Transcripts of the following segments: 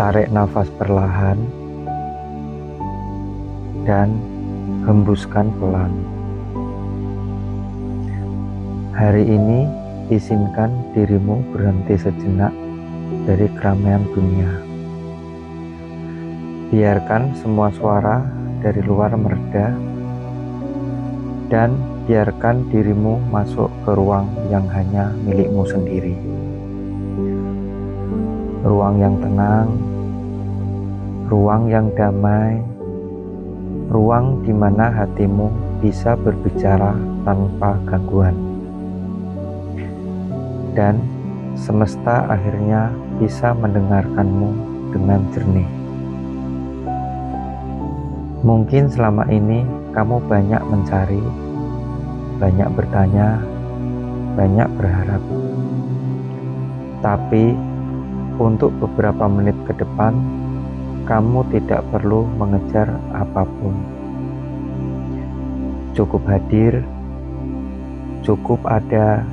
Tarik nafas perlahan dan hembuskan pelan. Hari ini izinkan dirimu berhenti sejenak dari keramaian dunia. Biarkan semua suara dari luar mereda dan biarkan dirimu masuk ke ruang yang hanya milikmu sendiri. Ruang yang tenang, ruang yang damai, ruang di mana hatimu bisa berbicara tanpa gangguan. Dan semesta akhirnya bisa mendengarkanmu dengan jernih. Mungkin selama ini kamu banyak mencari, banyak bertanya, banyak berharap. Tapi untuk beberapa menit ke depan, kamu tidak perlu mengejar apapun. Cukup hadir, cukup ada,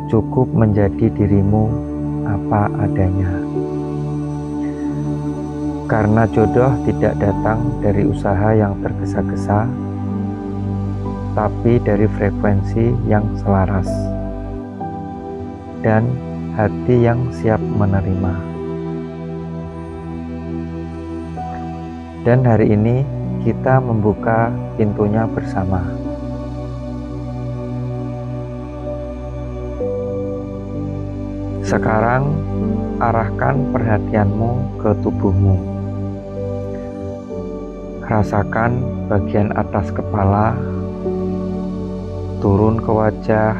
cukup menjadi dirimu apa adanya. Karena jodoh tidak datang dari usaha yang tergesa-gesa, tapi dari frekuensi yang selaras dan hati yang siap menerima. Dan hari ini kita membuka pintunya bersama. Sekarang arahkan perhatianmu ke tubuhmu. Rasakan bagian atas kepala, turun ke wajah,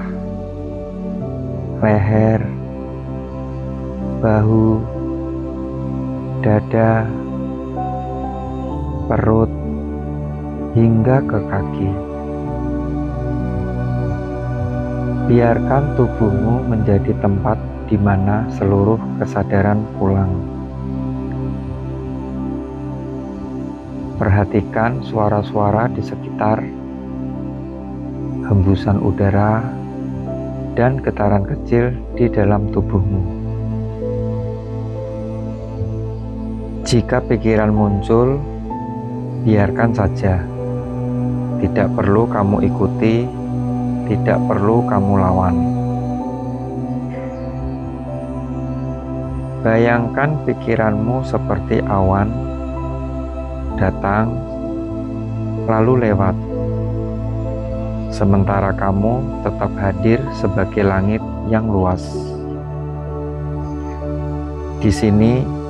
leher, bahu, dada, perut, hingga ke kaki. Biarkan tubuhmu menjadi tempat di mana seluruh kesadaran pulang. Perhatikan suara-suara di sekitar, hembusan udara, dan getaran kecil di dalam tubuhmu. Jika pikiran muncul, biarkan saja. Tidak perlu kamu ikuti, tidak perlu kamu lawan. Bayangkan pikiranmu seperti awan, datang, lalu lewat. Sementara kamu tetap hadir sebagai langit yang luas. Di sini,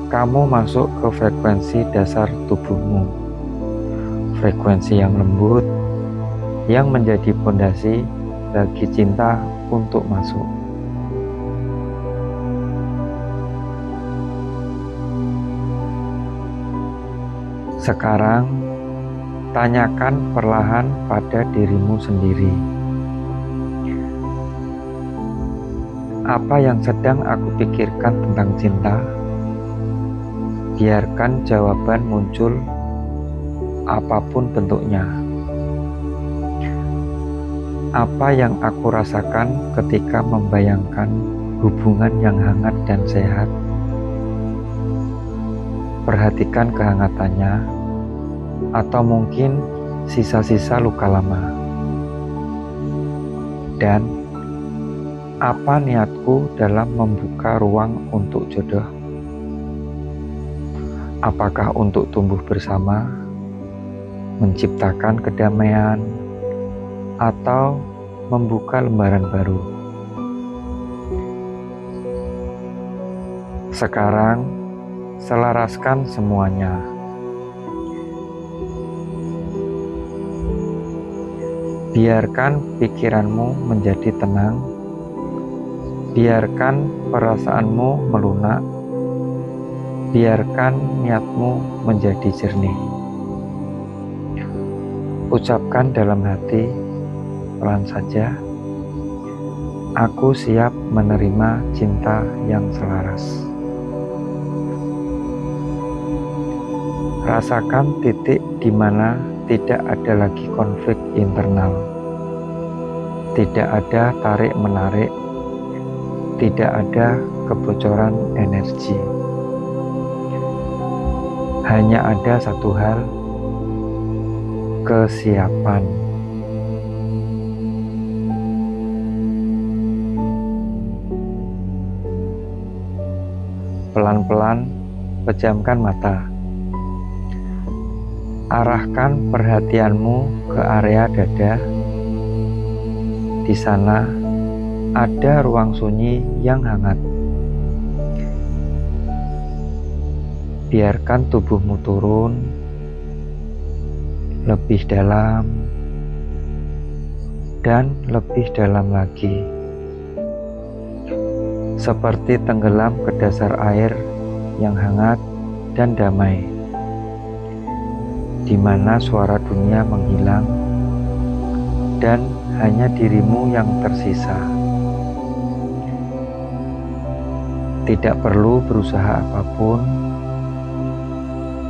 kamu masuk ke frekuensi dasar tubuhmu. Frekuensi yang lembut, yang menjadi fondasi bagi cinta untuk masuk. Sekarang, tanyakan perlahan pada dirimu sendiri. Apa yang sedang aku pikirkan tentang cinta? Biarkan jawaban muncul, apapun bentuknya. Apa yang aku rasakan ketika membayangkan hubungan yang hangat dan sehat? Perhatikan kehangatannya, atau mungkin sisa-sisa luka lama. Dan apa niatku dalam membuka ruang untuk jodoh? Apakah untuk tumbuh bersama, menciptakan kedamaian, atau membuka lembaran baru? Sekarang, selaraskan semuanya. Biarkan pikiranmu menjadi tenang, biarkan perasaanmu melunak, biarkan niatmu menjadi jernih. Ucapkan dalam hati, pelan saja, aku siap menerima cinta yang selaras. Rasakan titik di mana tidak ada lagi konflik internal. Tidak ada tarik-menarik, tidak ada kebocoran energi. Hanya ada satu hal, kesiapan. Pelan-pelan pejamkan mata. Arahkan perhatianmu ke area dada. Di sana ada ruang sunyi yang hangat. Biarkan tubuhmu turun lebih dalam dan lebih dalam lagi, seperti tenggelam ke dasar air yang hangat dan damai, di mana suara dunia menghilang dan hanya dirimu yang tersisa. Tidak perlu berusaha apapun,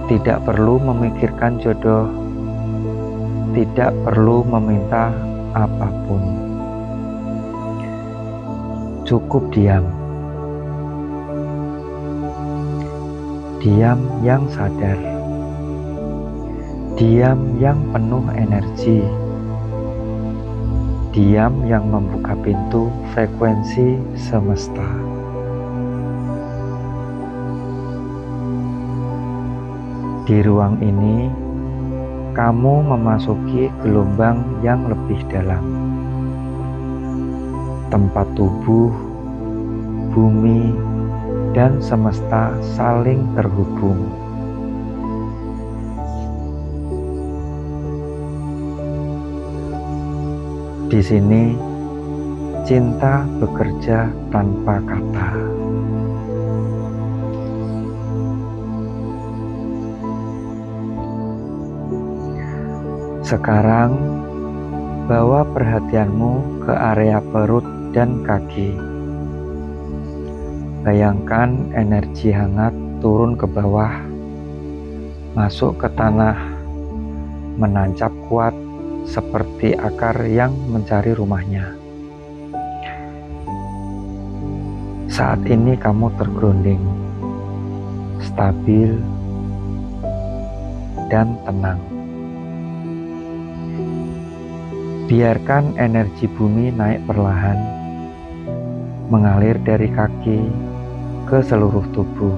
tidak perlu memikirkan jodoh, tidak perlu meminta apapun. Cukup diam. Diam yang sadar. Diam yang penuh energi. Diam yang membuka pintu frekuensi semesta. Di ruang ini, kamu memasuki gelombang yang lebih dalam. Tempat tubuh, bumi, dan semesta saling terhubung. Di sini, cinta bekerja tanpa kata. Sekarang, bawa perhatianmu ke area perut dan kaki. Bayangkan energi hangat turun ke bawah, masuk ke tanah, menancap kuat seperti akar yang mencari rumahnya. Saat ini kamu tergrounding, stabil, dan tenang. Biarkan energi bumi naik perlahan, mengalir dari kaki ke seluruh tubuh,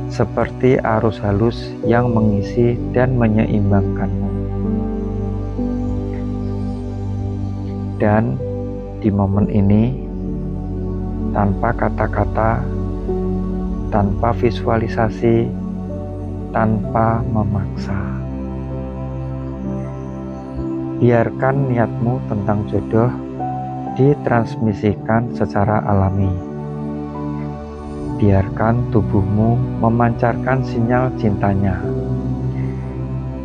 seperti arus halus yang mengisi dan menyeimbangkanmu. Dan di momen ini, tanpa kata-kata, tanpa visualisasi, tanpa memaksa, biarkan niatmu tentang jodoh ditransmisikan secara alami. Biarkan tubuhmu memancarkan sinyal cintanya.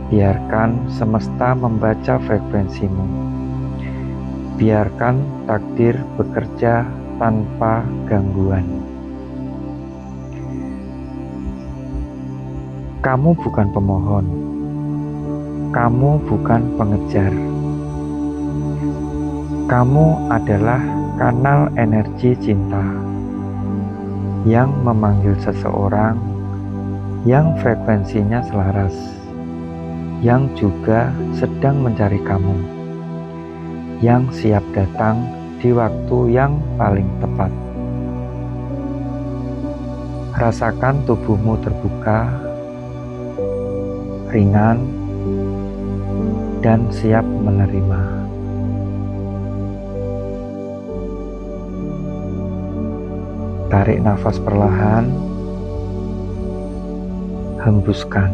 Biarkan semesta membaca frekuensimu. Biarkan takdir bekerja tanpa gangguan. Kamu bukan pemohon. Kamu bukan pengejar. Kamu adalah kanal energi cinta yang memanggil seseorang yang frekuensinya selaras, yang juga sedang mencari kamu, yang siap datang di waktu yang paling tepat. Rasakan tubuhmu terbuka, ringan, dan siap menerima. Tarik nafas perlahan, hembuskan.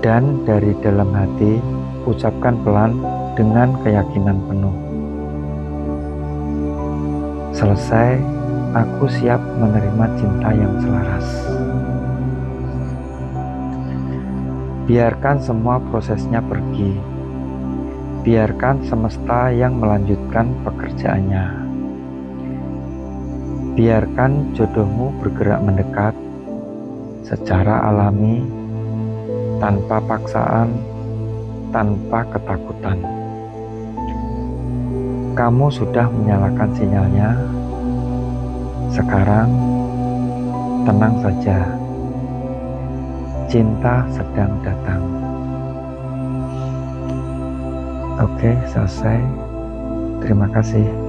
Dan dari dalam hati, ucapkan pelan dengan keyakinan penuh. Selesai, aku siap menerima cinta yang selaras. Biarkan semua prosesnya pergi. Biarkan semesta yang melanjutkan pekerjaannya. Biarkan jodohmu bergerak mendekat secara alami, tanpa paksaan, tanpa ketakutan. Kamu sudah menyalakan sinyalnya. Sekarang, tenang saja, cinta sedang datang. Oke, selesai. Terima kasih.